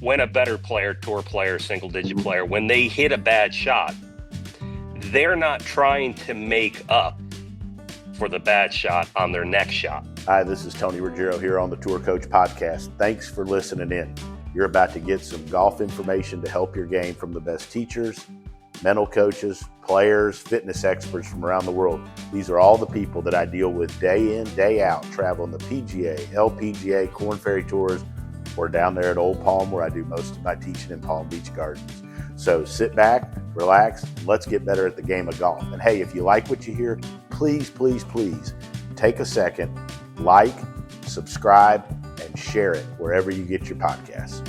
when a better player, tour player, single digit player, when they hit a bad shot, they're not trying to make up for the bad shot on their next shot. Hi, this is Tony Ruggiero here on the Tour Coach Podcast. Thanks for listening in. You're about to get some golf information to help your game from the best teachers, mental coaches, players, fitness experts from around the world. These are all the people that I deal with day in, day out, traveling the PGA, LPGA, Korn Ferry Tours, or down there at Old Palm where I do most of my teaching in Palm Beach Gardens. So sit back, relax, and let's get better at the game of golf. And hey, if you like what you hear, please, please, please take a second, like, subscribe, and share it wherever you get your podcasts.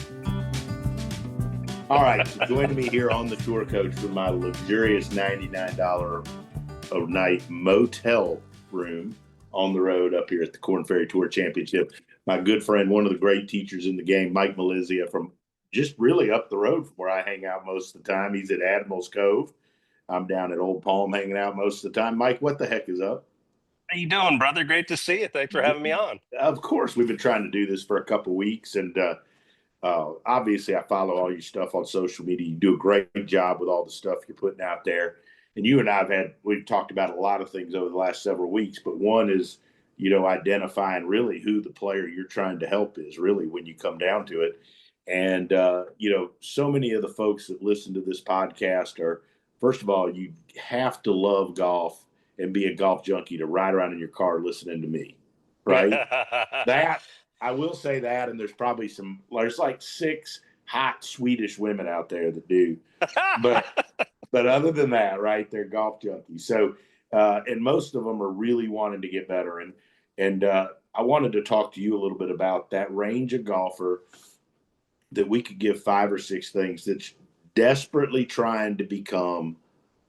All right, so joining me here on the Tour Coach for my luxurious $99 a night motel room on the road up here at the Korn Ferry Tour Championship. My good friend, one of the great teachers in the game, Mike Malizia, from just really up the road from where I hang out most of the time. He's at Admiral's Cove. I'm down at Old Palm hanging out most of the time. Mike, what the heck is up? How you doing, brother? Great to see you. Thanks for having me on. Of course, we've been trying to do this for a couple of weeks, and obviously I follow all your stuff on social media. You do a great job with all the stuff you're putting out there. And you and we've talked about a lot of things over the last several weeks, but one is, identifying really who the player you're trying to help is really when you come down to it. And, so many of the folks that listen to this podcast are, first of all, you have to love golf and be a golf junkie to ride around in your car listening to me, right? That, I will say that, and there's like 6 hot Swedish women out there that do. But other than that, right, they're golf junkies. So, and most of them are really wanting to get better. And I wanted to talk to you a little bit about that range of golfer that we could give 5 or 6 things that's desperately trying to become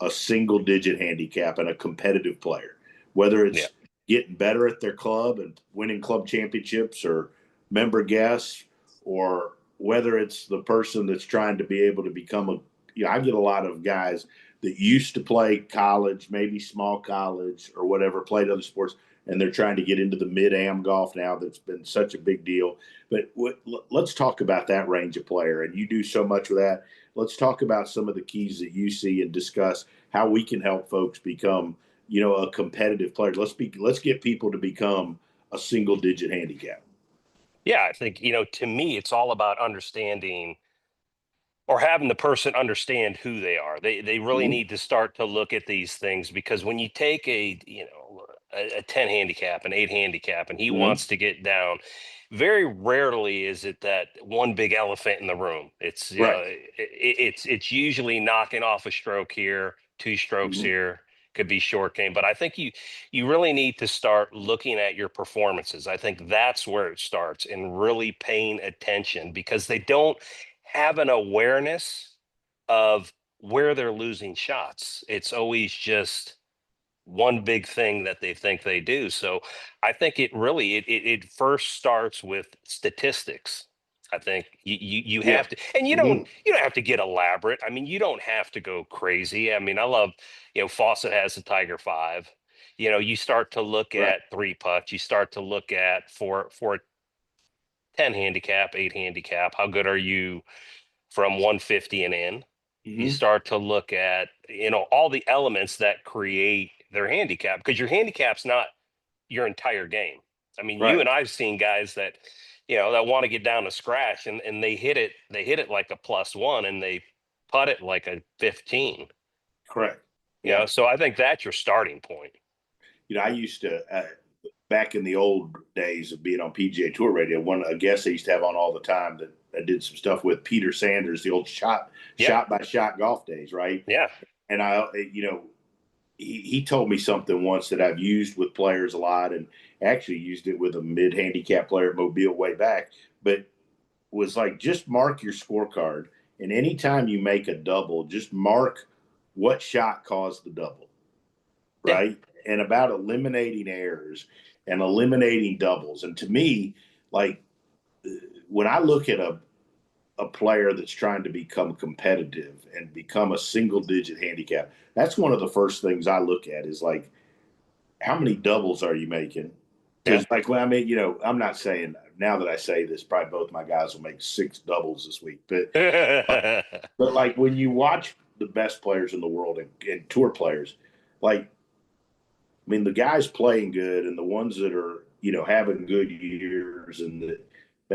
a single-digit handicap and a competitive player, whether it's getting better at their club and winning club championships or member guests, or whether it's the person that's trying to be able to become I get a lot of guys that used to play college, maybe small college or whatever, played other sports, and they're trying to get into the mid-am golf now. That's been such a big deal. But let's talk about that range of player, and you do so much with that. Let's talk about some of the keys that you see and discuss how we can help folks become, a competitive player. Let's get people to become a single-digit handicap. Yeah, I think, to me, it's all about understanding or having the person understand who they are. They really need to start to look at these things, because when you take a 10 handicap, an 8 handicap, and he wants to get down, very rarely is it that one big elephant in the room. It's it's usually knocking off a stroke here, 2 strokes here, could be short game. But I think you really need to start looking at your performances. I think that's where it starts, and really paying attention, because they don't have an awareness of where they're losing shots. It's always just one big thing that they think they do. So I think it first starts with statistics. I think you have to, and you don't have to get elaborate. I mean, you don't have to go crazy. I mean, I love, Fawcett has the Tiger 5. You start to look at 3 putts. You start to look at for 10 handicap, 8 handicap. How good are you from 150 and in? You start to look at, all the elements that create their handicap, because your handicap's not your entire game. I mean, you and I've seen guys that, that want to get down to scratch, and they hit it like a +1, and they putt it like a 15. Correct. So I think that's your starting point. I used to, back in the old days of being on PGA Tour Radio, a guest I used to have on all the time that I did some stuff with, Peter Sanders, the old shot by shot golf days, right? Yeah. And he told me something once that I've used with players a lot, and actually used it with a mid handicap player at Mobile way back, but was like, just mark your scorecard, and anytime you make a double, just mark what shot caused the double, right? And about eliminating errors and eliminating doubles. And to me, like, when I look at a player that's trying to become competitive and become a single digit handicap, that's one of the first things I look at, is like, how many doubles are you making? Because I'm not saying now that I say this, probably both my guys will make 6 doubles this week. Uh, Yeah, but like when you watch the best players in the world and tour players, like I mean, the guys playing good and the ones that are, having good years and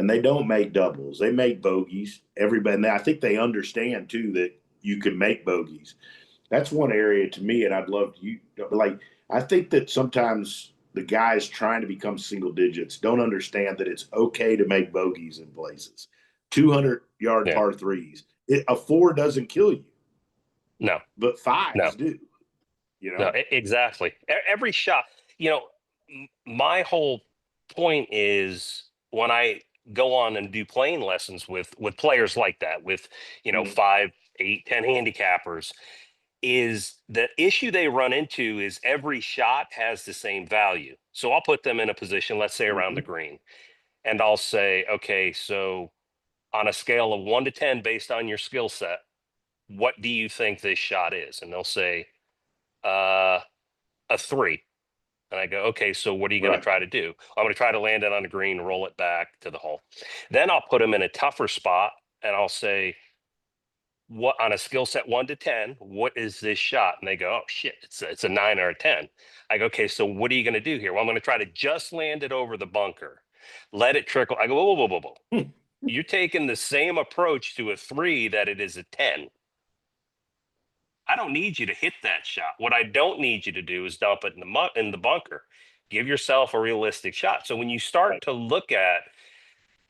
they don't make doubles. They make bogeys. Everybody, and I think they understand too that you can make bogeys. That's one area to me, and I'd love you like. I think that sometimes the guys trying to become single digits don't understand that it's okay to make bogeys in places. 200-yard par threes. A four doesn't kill you, no, but no. fives do. You No, know. exactly. Every shot, my whole point is when I go on and do playing lessons with players like that, with, Mhm. 5, 8, 10 handicappers, is the issue they run into is every shot has the same value. So I'll put them in a position, let's say around the Mhm. green, and I'll say, okay, so on a scale of 1 to 10 based on your skill set, what do you think this shot is? And they'll say, uh, a 3. And I go, okay, so what are you going to Right. try to do? I'm going to try to land it on the green, roll it back to the hole. Then I'll put them in a tougher spot and I'll say, what on a skill set 1 to 10, what is this shot? And they go, oh shit, it's a 9 or a 10. I go, okay, so what are you going to do here? Well, I'm going to try to just land it over the bunker, let it trickle. I go, whoa, whoa, whoa, whoa, whoa. Hmm. You're taking the same approach to a 3 that it is a 10. I don't need you to hit that shot. What I don't need you to do is dump it in the bunker. Give yourself a realistic shot. So when you start Right. to look at,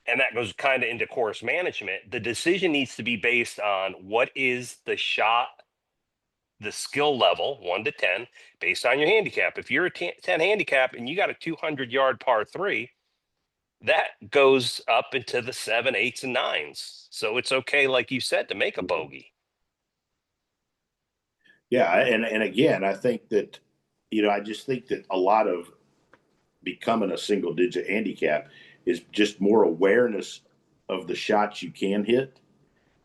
and that goes kind of into course management, the decision needs to be based on what is the shot, the skill level, 1 to 10, based on your handicap. If you're a 10 handicap and you got a 200-yard par 3, that goes up into the 7, 8s, and 9s. So it's okay, like you said, to make a bogey. Yeah, and again, I think that I just think that a lot of becoming a single digit handicap is just more awareness of the shots you can hit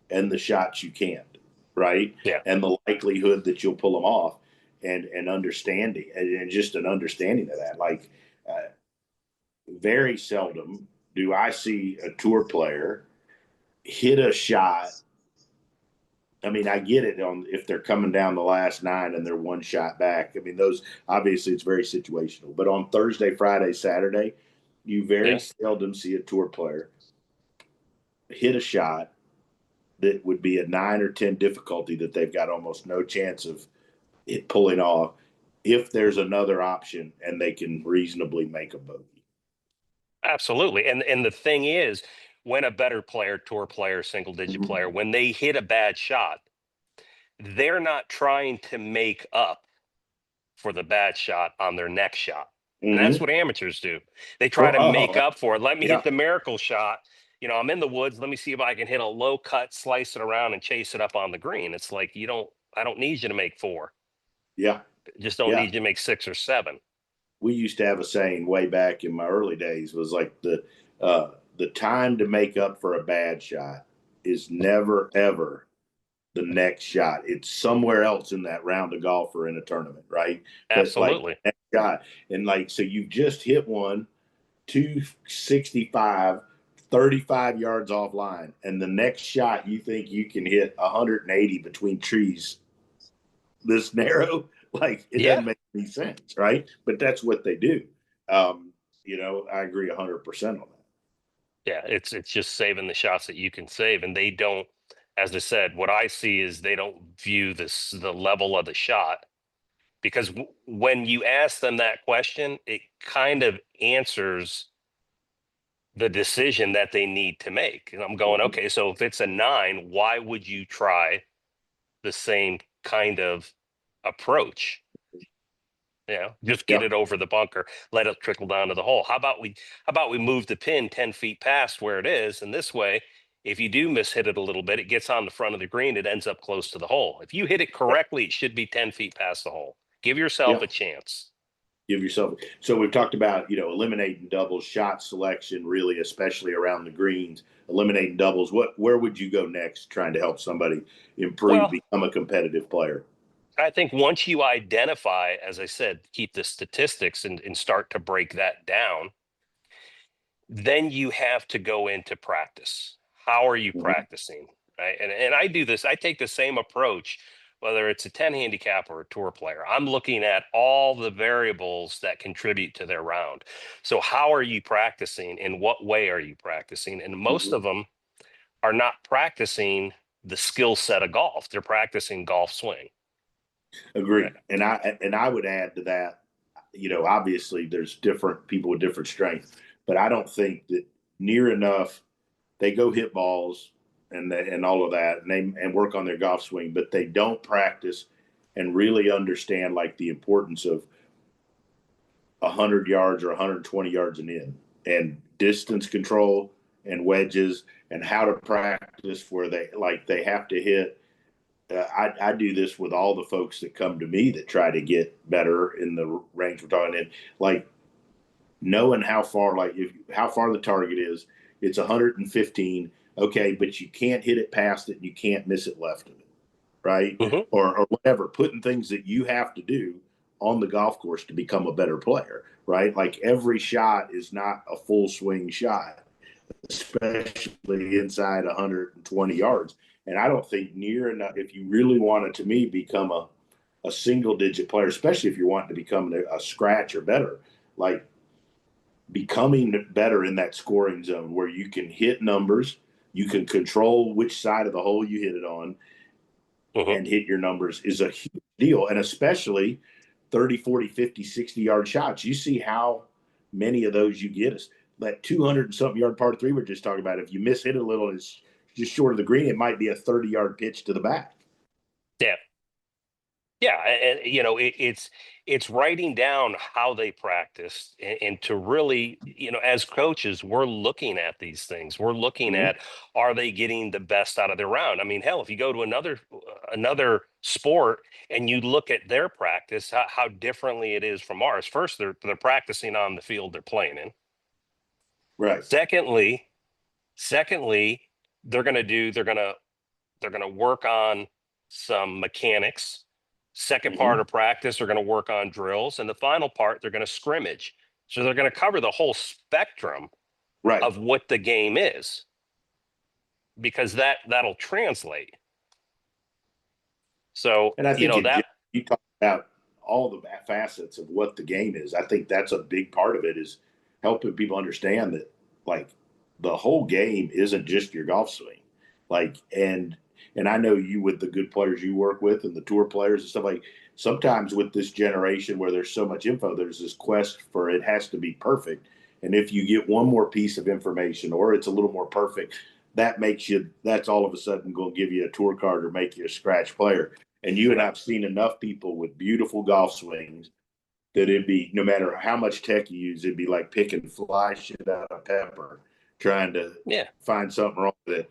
and the shots you can't, right? Yeah. And the likelihood that you'll pull them off and understanding and just an understanding of that. Like very seldom do I see a tour player hit a shot. I mean, I get it on if they're coming down the last 9 and they're one shot back. I mean, those obviously it's very situational. But on Thursday, Friday, Saturday, you very Yeah. seldom see a tour player hit a shot that would be a 9 or 10 difficulty that they've got almost no chance of it pulling off if there's another option and they can reasonably make a bogey. Absolutely. And the thing is, when a better player, tour player, single digit player, Mm-hmm. when they hit a bad shot, they're not trying to make up for the bad shot on their next shot. And that's Mm-hmm. what amateurs do. They try Well, to make up for it. Let me yeah, hit the miracle shot. I'm in the woods. Let me see if I can hit a low cut, slice it around, and chase it up on the green. It's like I don't need you to make 4. yeah, Just don't yeah. need you to make 6 or 7. We used to have a saying way back in my early days was like the time to make up for a bad shot is never ever the next shot. It's somewhere else in that round of golf or in a tournament, right? But like Absolutely. next shot, and like so you just hit one 265, 35 yards offline, and the next shot you think you can hit 180 between trees this narrow, like it Yeah. doesn't make any sense, right? But that's what they do. I agree 100% on that. Yeah, it's just saving the shots that you can save, and they don't. As I said, what I see is they don't view the level of the shot because when you ask them that question, it kind of answers the decision that they need to make. And I'm going, Mhm. okay, so if it's a 9, why would you try the same kind of approach? Just get Yeah, it over the bunker, let it trickle down to the hole. How about we move the pin 10 feet past where it is, and this way, if you do miss hit it a little bit, it gets on the front of the green, it ends up close to the hole. If you hit it correctly, it should be 10 feet past the hole. Give yourself yeah. a chance. Give yourself. So we've talked about eliminating doubles, shot selection, really, especially around the greens. Eliminating doubles. Where would you go next, trying to help somebody improve, Well, become a competitive player? I think once you identify, as I said, keep the statistics and start to break that down, then you have to go into practice. How are you Mhm. practicing? Right. And I do this, I take the same approach, whether it's a 10 handicap or a tour player. I'm looking at all the variables that contribute to their round. So how are you practicing? In what way are you practicing? And most Mhm. of them are not practicing the skill set of golf. They're practicing golf swing. Right. Agreed. And I would add to that, obviously there's different people with different strengths, but I don't think that near enough they go hit balls and all of that and work on their golf swing, but they don't practice and really understand like the importance of 100 yards or 120 yards and in and distance control and wedges and how to practice where they have to hit. I do this with all the folks that come to me that try to get better in the range we're talking in, like knowing how far, how far the target is. It's 115, okay, but you can't hit it past it, and you can't miss it left of it, right? Hmm. Or whatever. Putting things that you have to do on the golf course to become a better player, right? Like every shot is not a full swing shot, especially inside 120 yards. And I don't think near enough, if you really wanted to me become a single digit player, especially if you're wanting to become a scratch or better, like becoming better in that scoring zone where you can hit numbers, you can control which side of the hole you hit it on Hmm. and hit your numbers is a huge deal. And especially 30, 40, 50, 60-yard shots. You see how many of those you get. That 200 and something yard par three we're just talking about. If you miss hit it a little, it's just short of the green, it might be a 30-yard pitch to the back. Yeah. Yeah, and it's writing down how they practice, and to really, as coaches, we're looking at these things. We're looking Mm-hmm. at, are they getting the best out of their round? I mean, hell, if you go to another sport and you look at their practice, how differently it is from ours. First, they're practicing on the field they're playing in. Right. Secondly, secondly, they're going to work on some mechanics. Second part Mm-hmm. of practice, they're going to work on drills. And the final part, they're going to scrimmage. So they're going to cover the whole spectrum Right. of what the game is, because that'll translate. So, And I think that. you talk about all the facets of what the game is. I think that's a big part of it is helping people understand that like the whole game isn't just your golf swing. Like and I know you with the good players you work with and the tour players and stuff like sometimes with this generation where there's so much info, there's this quest for it has to be perfect. And if you get one more piece of information or it's a little more perfect, that's all of a sudden going to give you a tour card or make you a scratch player. And you and Right. I've seen enough people with beautiful golf swings that it'd be no matter how much tech you use, it'd be like picking fly shit out of pepper, trying to Yeah. find something wrong with it,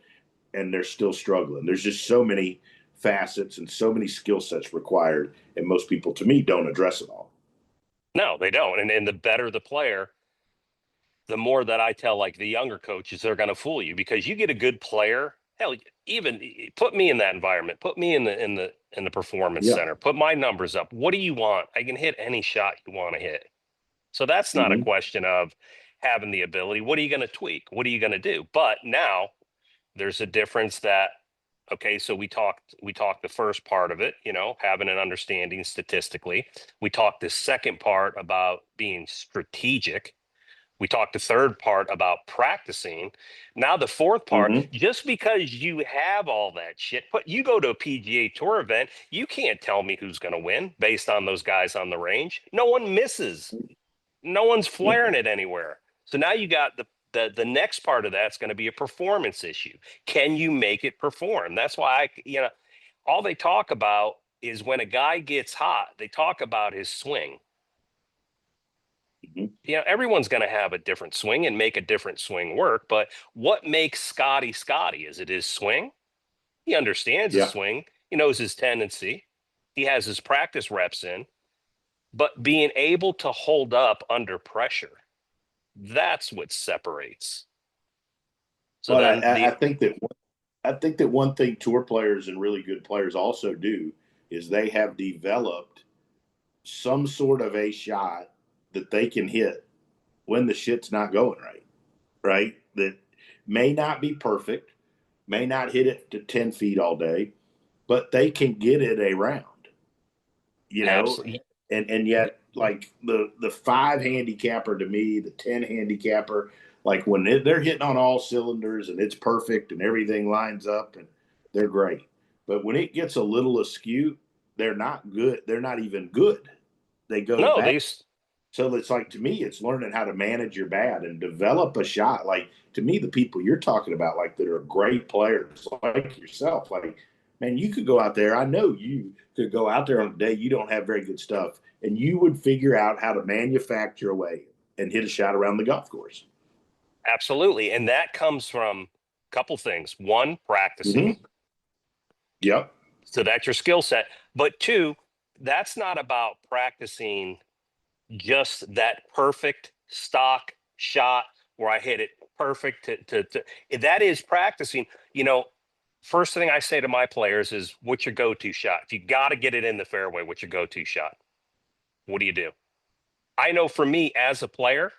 and they're still struggling. There's just so many facets and so many skill sets required, and most people, to me, don't address it all. No, they don't. And the better the player, the more that I tell like the younger coaches, they're going to fool you, because you get a good player. Hell, even put me in that environment. Put me in the performance Yeah. center. Put my numbers up. What do you want? I can hit any shot you want to hit. So that's not a Mm-hmm. question of having the ability. What are you going to tweak? What are you going to do? But now there's a difference that, okay, so we talked the first part of it, having an understanding statistically. We talked the second part about being strategic. We talked the third part about practicing. Now the fourth part, Mm-hmm. just because you have all that shit, but you go to a PGA Tour event, you can't tell me who's going to win based on those guys on the range. No one misses. No one's Yeah. flaring it anywhere. So now you got the next part of that's going to be a performance issue. Can you make it perform? That's why all they talk about is when a guy gets hot, they talk about his swing. Mm-hmm. Everyone's going to have a different swing and make a different swing work. But what makes Scotty Scotty? Is it his swing? He understands his Yeah. swing. He knows his tendency. He has his practice reps in. But being able to hold up under pressure, that's what separates. So But then I the think that one thing tour players and really good players also do is they have developed some sort of a shot that they can hit when the shit's not going right. right? That may not be perfect, may not hit it to 10 feet all day, but they can get it a round, you know? Absolutely. And yet, like the 5 handicapper to me, the 10 handicapper, like when they're hitting on all cylinders and it's perfect and everything lines up and they're great. But when it gets a little askew, they're not good. They're not even good. They go to No, bad. they So it's like, to me, it's learning how to manage your bat and develop a shot. Like, to me, the people you're talking about, like, that are great players like yourself, like, man, you could go out there. I know you could go out there on a day you don't have very good stuff, and you would figure out how to manufacture a way and hit a shot around the golf course. absolutely. And that comes from a couple things. One, practicing. Mm-hmm. Yep. So that's your skill set. But two, that's not about practicing just that perfect stock shot where I hit it perfect that is practicing. First thing I say to my players is, what's your go-to shot? If you got to get it in the fairway, what's your go-to shot? What do you do? I know for me as a player,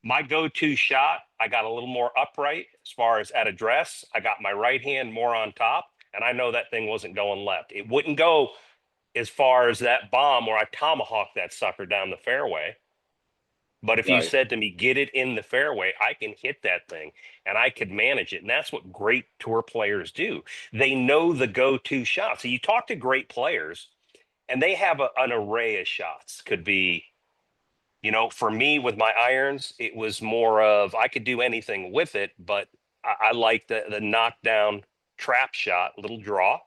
my go-to shot, I got a little more upright as far as at address. I got my right hand more on top, and I know that thing wasn't going left. It wouldn't go as far as that bomb where I tomahawked that sucker down the fairway. But if you Right. said to me, get it in the fairway, I can hit that thing and I could manage it. And that's what great tour players do. They know the go-to shots. So you talk to great players and they have an array of shots. Could be, for me with my irons, it was more of I could do anything with it, but I like the knockdown trap shot, little draw.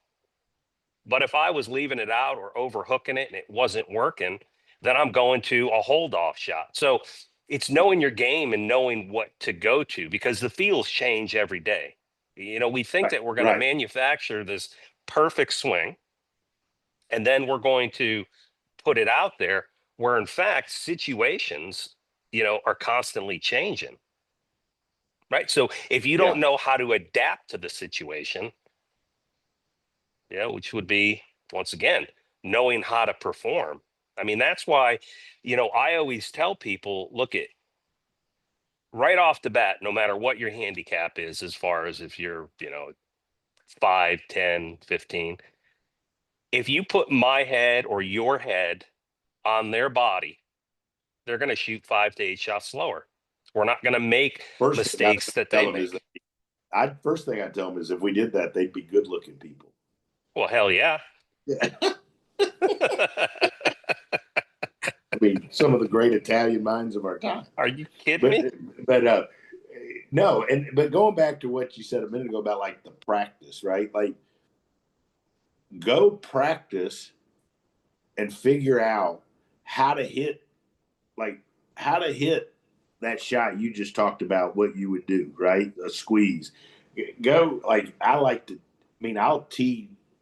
But if I was leaving it out or overhooking it and it wasn't working, then I'm going to a hold off shot. So it's knowing your game and knowing what to go to because the fields change every day. We think Right. that we're going to Right. manufacture this perfect swing and then we're going to put it out there where in fact situations, are constantly changing. Right. So if you Yeah. don't know how to adapt to the situation, which would be, once again, knowing how to perform. I mean, that's why, I always tell people, look at right off the bat, no matter what your handicap is, as far as if you're, 5, 10, 15, if you put my head or your head on their body, they're going to shoot 5 to 8 shots slower. We're not going to make First thing I mistakes that tell they them is that make. first thing I tell them is if we did that, they'd be good looking people. Well, hell yeah. Yeah. I mean, some of the great Italian minds of our time. Are you kidding But me? but no, but going back to what you said a minute ago about like the practice, right? Like go practice and figure out how to hit like how to hit that shot you just talked about, what you would do, right? A squeeze. Go like I like to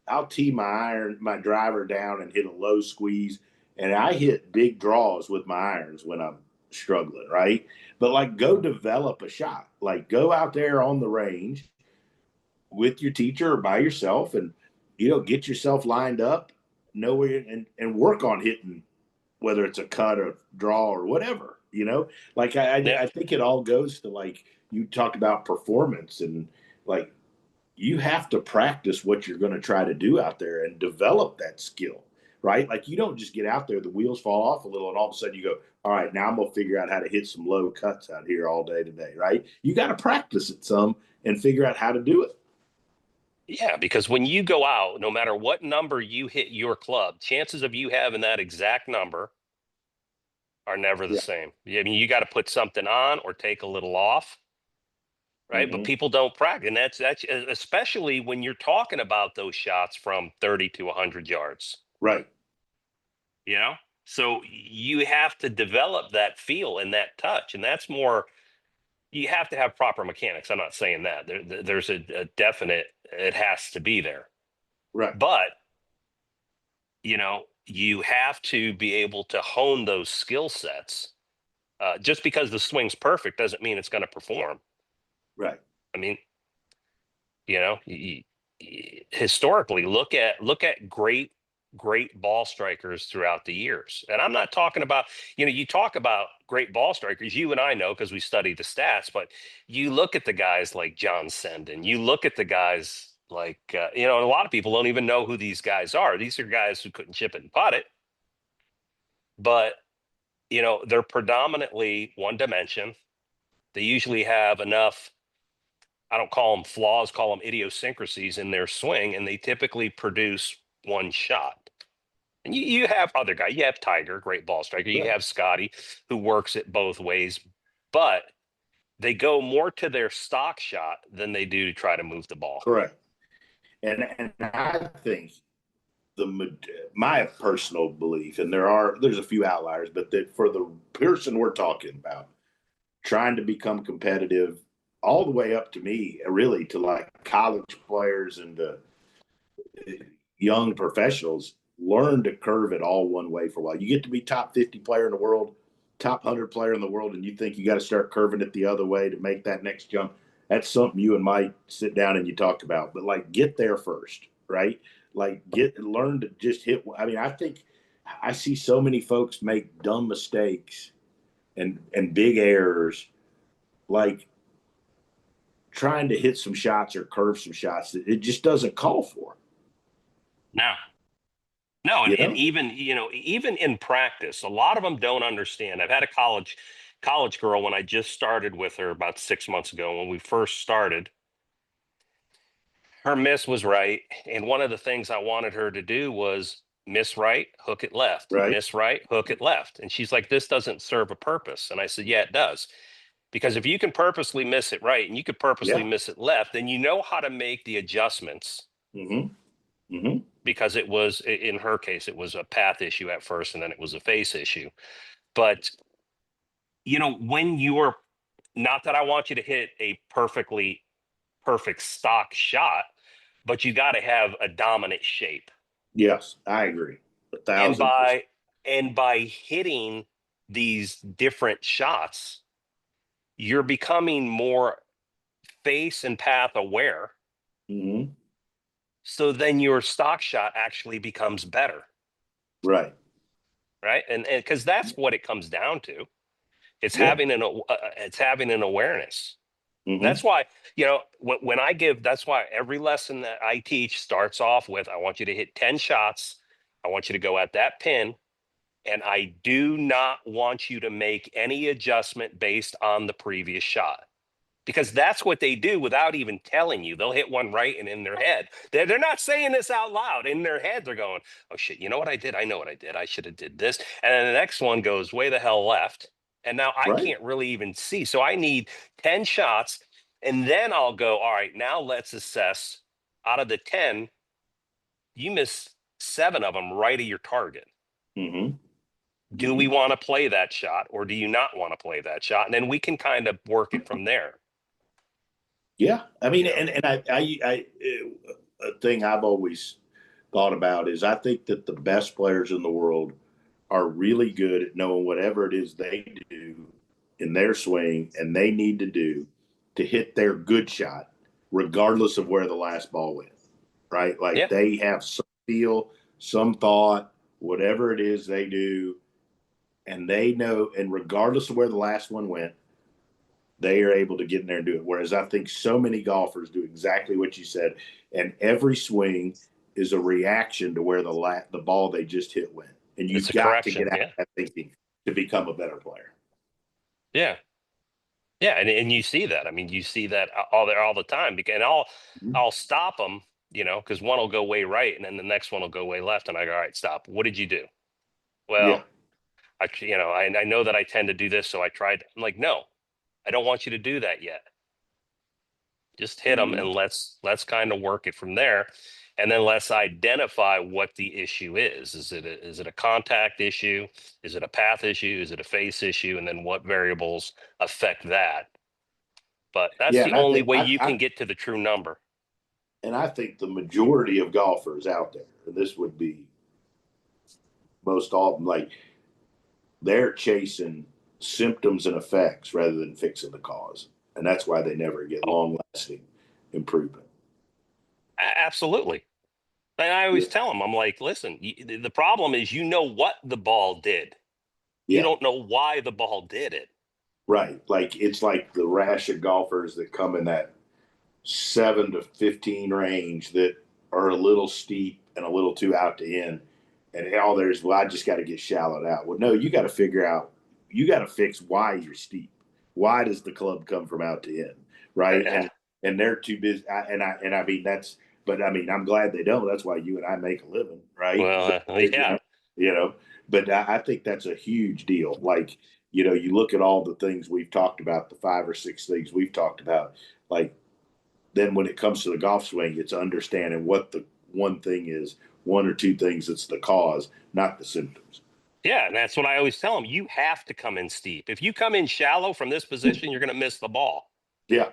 I'll tee my driver down and hit a low squeeze, and I hit big draws with my irons when I'm struggling, right? But like go develop a shot. Like go out there on the range with your teacher or by yourself and get yourself lined up, know where and work on hitting, whether it's a cut or draw or whatever, like Yeah. I think it all goes to, like you talked about, performance, and like you have to practice what you're going to try to do out there and develop that skill, right? Like you don't just get out there, the wheels fall off a little, and all of a sudden you go, all right, now I'm going to figure out how to hit some low cuts out here all day today, right? You got to practice it some and figure out how to do it. Yeah, because when you go out, no matter what number you hit your club, chances of you having that exact number are never the Yeah. same. I mean, you got to put something on or take a little off, right? But Mm-hmm. people don't practice, and that's especially when you're talking about those shots from 30 to 100 yards. Right. You know, so you have to develop that feel and that touch, and that's more. You have to have proper mechanics. I'm not saying that there's a definite. It has to be there, Right. but you have to be able to hone those skill sets. Just because the swing's perfect doesn't mean it's going to perform. Right. I mean, you know, historically, look at great. great ball strikers throughout the years. And I'm not talking about, you talk about great ball strikers, you and I know because we study the stats, but you look at the guys like John Senden, you look at the guys like, and a lot of people don't even know who these guys are. These are guys who couldn't chip it and putt it, but, they're predominantly one dimension. They usually have enough, I don't call them flaws, call them idiosyncrasies in their swing, and they typically produce one shot. And you have other guys. You have Tiger, great ball striker. You Right. have Scotty, who works it both ways, but they go more to their stock shot than they do to try to move the ball. Correct. And I think my personal belief, and there's a few outliers, but that for the person we're talking about, trying to become competitive, all the way up to me, really to like college players and young professionals, learn to curve it all one way for a while. You get to be top 50 player in the world, top 100 player in the world, and you think you got to start curving it the other way to make that next jump. That's something you and Mike sit down and you talk about. But like, get there first, right? Like, learn to just hit. I mean, I think I see so many folks make dumb mistakes and big errors, like trying to hit some shots or curve some shots that it just doesn't call for. No, no, and, You and know? even even in practice, a lot of them don't understand. I've had a college girl when I just started with her about 6 months ago when we first started. Her miss was right, and one of the things I wanted her to do was miss right, hook it left, Right. miss right, hook it left. And she's like, "This doesn't serve a purpose." And I said, "Yeah, it does. Because if you can purposely miss it right and you could purposely Yeah. miss it left, then you know how to make the adjustments." Mm-hmm. Mm-hmm. Because it was, in her case, it was a path issue at first, and then it was a face issue. But when you're, not that I want you to hit a perfect stock shot, but you got to have a dominant shape. Yes, I agree. And 1,000%. by hitting these different shots, you're becoming more face and path aware. Mm-hmm. So then your stock shot actually becomes better, Right. right? And because that's what it comes down to. It's Yeah. having an awareness. Mm-hmm. That's why, when I give, that's why every lesson that I teach starts off with, I want you to hit 10 shots. I want you to go at that pin. And I do not want you to make any adjustment based on the previous shot, because that's what they do without even telling you. They'll hit one right, and in their head, they're not saying this out loud. In their head, they're going, "Oh shit, you know what I did? I know what I did. I should have did this." And then the next one goes way the hell left. And now I Right. can't really even see. So I need 10 shots. And then I'll go, all right, now let's assess, out of the 10, you miss 7 of them right at your target. Mm-hmm. Do Mm-hmm. we want to play that shot, or do you not want to play that shot? And then we can kind of work it from there. Yeah. I mean, You know, and a thing I've always thought about is I think that the best players in the world are really good at knowing whatever it is they do in their swing and they need to do to hit their good shot, regardless of where the last ball went, right? Like yeah, they have some feel, some thought, whatever it is they do, and they know, and regardless of where the last one went, they are able to get in there and do it. Whereas I think so many golfers do exactly what you said, and every swing is a reaction to where the ball they just hit went, and it's you've a got to correction. get out Yeah, of that thinking to become a better player. yeah, yeah, and you see that. I mean, you see that all the time. And I'll stop them, because one will go way right, and then the next one will go way left, and I go, all right, stop. What did you do? Yeah. Well, I know that I tend to do this, so I tried. I'm like, no, I don't want you to do that yet. Just hit them, Mm-hmm. and let's kind of work it from there. And then let's identify what the issue is. Is it a contact issue? Is it a path issue? Is it a face issue? And then what variables affect that? But that's Yeah, the and I only think way you can get to the true number. I think the majority of golfers out there, and this would be most all of them, like they're chasing symptoms and effects rather than fixing the cause, and that's why they never get Oh, long lasting improvement. absolutely. And I Yeah. always tell them, I'm like, listen, the problem is you know what the ball did. You Yeah. don't know why the ball did it. Right. Like it's like the rash of golfers that come in that 7 to 15 range that are a little steep and a little too out to in. And all there's, well, I just got to get shallowed out. Well, no, you got to figure out, you got to fix why you're steep. Why does the club come from out to in? Right. Yeah. And they're too busy. I mean, but I mean, I'm glad they don't. That's why you and I make a living. Right. Well, You yeah. know, you know, but I think that's a huge deal. Like, you look at all the things we've talked about, the 5 or 6 things we've talked about, like, then when it comes to the golf swing, it's understanding what the one thing is, 1 or 2 things that's the cause, not the symptoms. Yeah. And that's what I always tell them. You have to come in steep. If you come in shallow from this position, you're going to miss the ball. Yeah,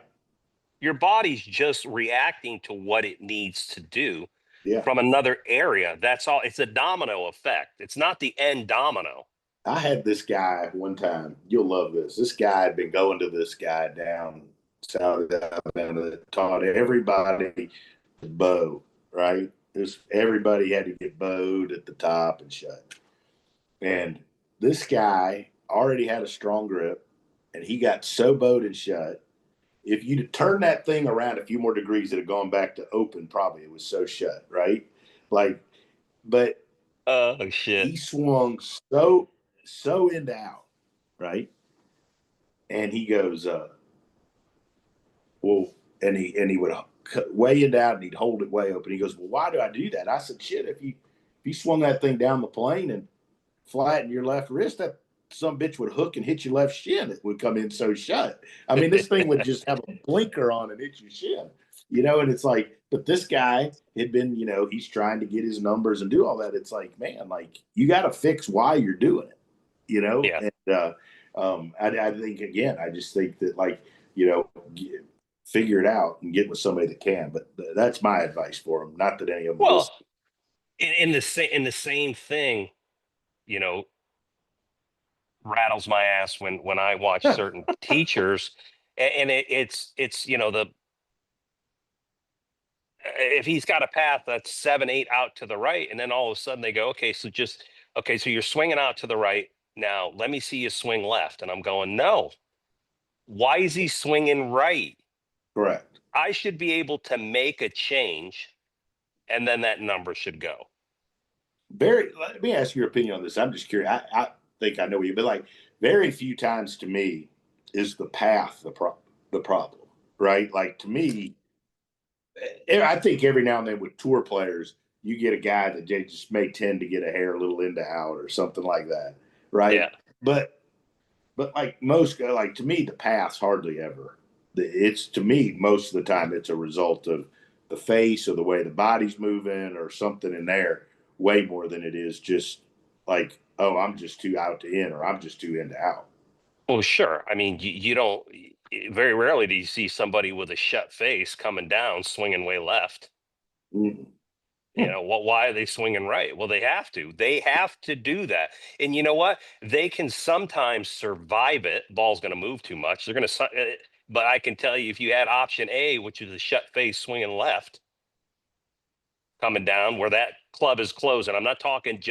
Your body's just reacting to what it needs to do yeah. from another area. That's all. It's a domino effect. It's not the end domino. I had this guy one time. You'll love this. This guy had been going to this guy down South Alabama that taught everybody to bow. Right, everybody had to get bowed at the top and shut. And this guy already had a strong grip, and he got so bowed and shut. If you'd have turned that thing around a few more degrees, it'd have gone back to open. Probably it was so shut, right? Like, but Oh shit. he swung so into out, right? And he goes, well, and he would way into out, and he'd hold it way open. He goes, well, why do I do that? I said, shit, if you swung that thing down the plane and flatten your left wrist, that some bitch would hook and hit your left shin. It would come in so shut. I mean, this thing would just have a blinker on and hit your shin. And it's like, but this guy had been, he's trying to get his numbers and do all that. It's like, man, like you got to fix why you're doing it. Yeah. And I think again, I just think that like, you know, figure it out and get with somebody that can. But that's my advice for them. Not that any of them Well, listen. in the same thing, you know, rattles my ass when I watch certain teachers, and it's the if he's got a path that's 7, 8 out to the right, and then all of a sudden they go, okay, so you're swinging out to the right now. Let me see you swing left, and I'm going, no. Why is he swinging right? Correct. I should be able to make a change, and then that number should go. Let me ask your opinion on this. I'm just curious. I think I know what you, but like very few times to me is the path the problem, right? Like to me, I think every now and then with tour players, you get a guy that they just may tend to get a hair a little into out or something like that, right? Yeah. But like most, like to me, the path's hardly ever. It's to me most of the time it's a result of the face or the way the body's moving or something in there, way more than it is just like, oh, I'm just too out to in or I'm just too in to out. Well, sure. I mean, you don't. Very rarely do you see somebody with a shut face coming down, swinging way left. Mm-hmm. What? Why are they swinging right? Well, they have to. They have to do that. And you know what? They can sometimes survive it. Ball's going to move too much. They're going to. But I can tell you, if you had option A, which is a shut face swinging left, coming down where that club is closing. I'm not talking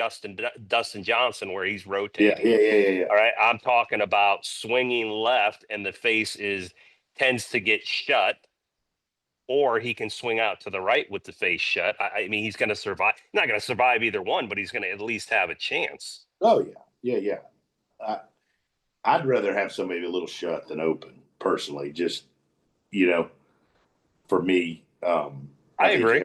Dustin Johnson where he's Yeah, rotating. yeah, yeah, yeah, yeah. All right, I'm talking about swinging left and the face is tends to get shut, or he can swing out to the right with the face shut. I mean, he's going to survive. Not going to survive either one, but he's going to at least have a chance. Oh yeah, yeah, yeah. I, I'd rather have somebody a little shut than open, personally. Just you know, for me, I I think agree.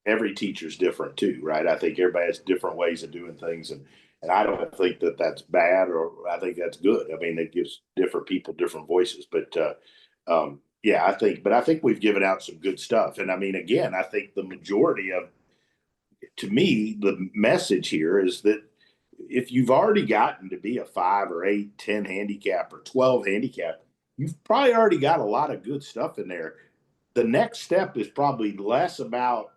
every teacher's different too, right? I think everybody has different ways of doing things, and I don't think that that's bad, or I think that's good. I mean, it gives different people different voices, but yeah, I think we've given out some good stuff, and I mean, again, I think the majority of, to me, the message here is that if you've already gotten to be a 5 or 8, 10 handicap or 12 handicap, you've probably already got a lot of good stuff in there. The next step is probably less about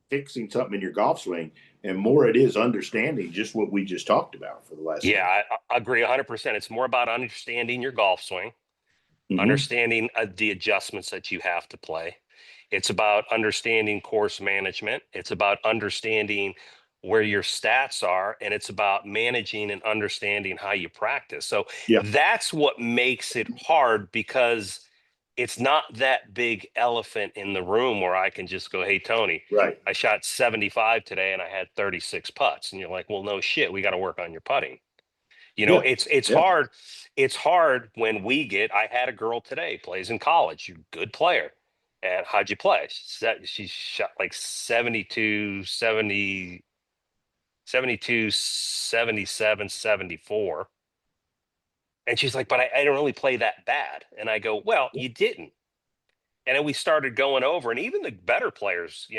fixing something in your golf swing and more it is understanding just what we just talked about for the last Yeah, 10. I agree 100%. It's more about understanding your golf swing, Mm-hmm. understanding the adjustments that you have to play. It's about understanding course management. It's about understanding where your stats are, and it's about managing and understanding how you practice. So Yeah. that's what makes it hard, because it's not that big elephant in the room where I can just go, hey, Tony, Right. I shot 75 today and I had 36 putts. And you're like, well, no shit, we got to work on your putting. Yeah. It's Yeah. hard. It's hard when I had a girl today, plays in college, good player. And how'd you play? She shot like 72, 70, 72, 77, 74. And she's like, but I don't really play that bad. And I go, well, you didn't. And then we started going over, and even the better players,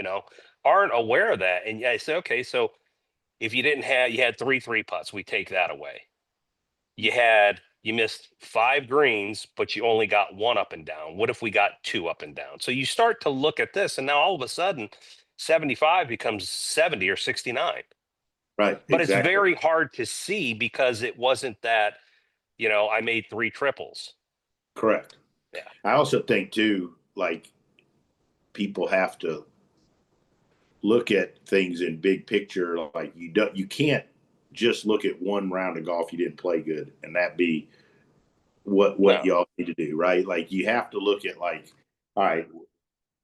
aren't aware of that. And I say, okay, so if you had three putts, we take that away. You missed 5 greens, but you only got 1 up and down. What if we got 2 up and down? So you start to look at this, and now all of a sudden 75 becomes 70 or 69. Right. But it's Exactly. very hard to see because it wasn't that, I made 3 triples. Correct. Yeah. I also think too, like, people have to look at things in big picture. Like, you can't just look at one round of golf you didn't play good and that be what No. y'all need to do, right? Like, you have to look at, like, all right,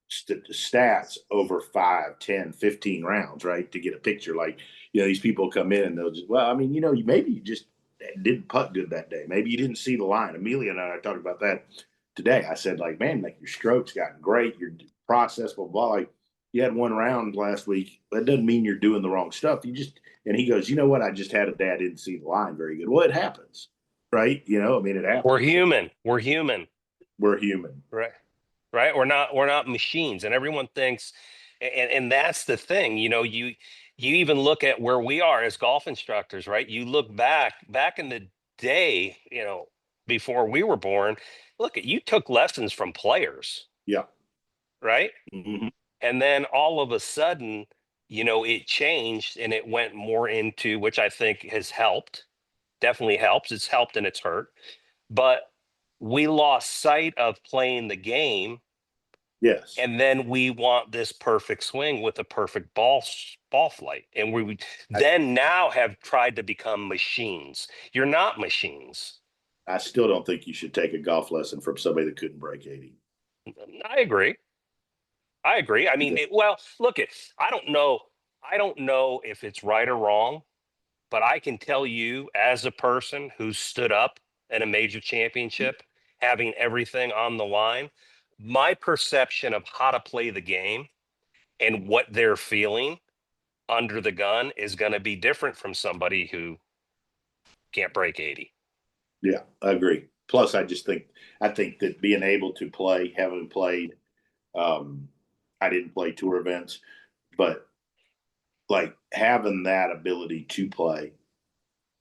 stats over 5, 10, 15 rounds, right? To get a picture. Like, these people come in and they'll just, well, I mean, maybe you just didn't putt good that day. Maybe you didn't see the line. Amelia and I talked about that today. I said, like, man, like, your strokes gotten great, your process, blah, blah. Like, you had 1 round last week. That doesn't mean you're doing the wrong stuff. And he goes, you know what? I just had a day I didn't see the line very good. Well, it happens, right? I mean, it happens. We're human. We're human. We're human. Right. We're not machines. And everyone thinks, and that's the thing, you even look at where we are as golf instructors, right? You look back in the day, before we were born, look at, you took lessons from players, Yeah. right? Mm-hmm. And then all of a sudden, it changed and it went more into, which I think has helped, definitely helps. It's helped and it's hurt. But we lost sight of playing the game. Yes. And then we want this perfect swing with a perfect ball flight. And we then now have tried to become machines. You're not machines. I still don't think you should take a golf lesson from somebody that couldn't break 80. I agree. I mean, look at, I don't know if it's right or wrong, but I can tell you, as a person who stood up in a major championship, having everything on the line, my perception of how to play the game and what they're feeling under the gun is going to be different from somebody who can't break 80. Yeah, I agree. Plus, I think that being able to play, having played, I didn't play tour events, but, like, having that ability to play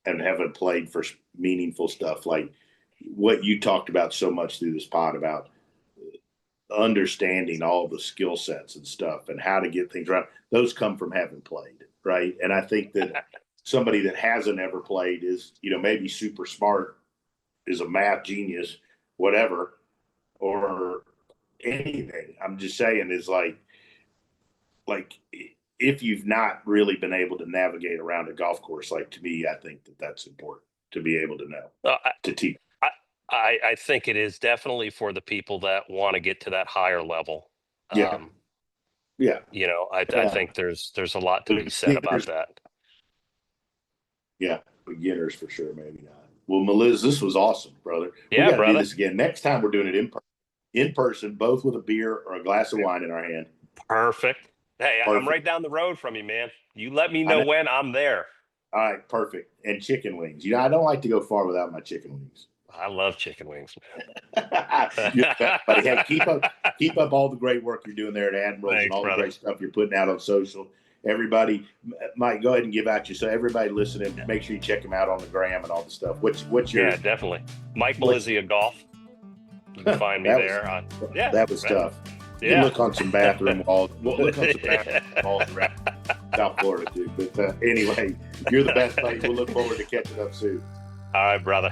and having played for meaningful stuff, like what you talked about so much through this pod about understanding all the skill sets and stuff and how to get things right, those come from having played, right? And I think that somebody that hasn't ever played is, maybe super smart, is a math genius, whatever, or anything. I'm just saying, is like if you've not really been able to navigate around a golf course, like, to me, I think that that's important to be able to know, to teach. I think it is definitely for the people that want to get to that higher level. Yeah. Yeah. I think there's a lot to be said about that. Yeah. Beginners for sure. Maybe not. Well, Maliz, this was awesome, brother. Yeah, we got to do brother. this again. Next time we're doing it in person, both with a beer or a glass of wine in our hand. Perfect. Hey, I'm right down the road from you, man. You let me know when I'm there. All right, perfect. And chicken wings. I don't like to go far without my chicken wings. I love chicken wings, man. But hey, keep up all the great work you're doing there at Admirals. Thanks, and all brother. The great stuff you're putting out on social. Everybody, Mike, go ahead and give out so everybody listening, make sure you check him out on the gram and all the stuff. What's your? Yeah, definitely. Mike Malizia Golf. You can find me there. That was tough. You look on some bathroom walls. We'll look on some bathroom walls around South Florida too. But anyway, you're the best, buddy. We'll look forward to catching up soon. All right, brother.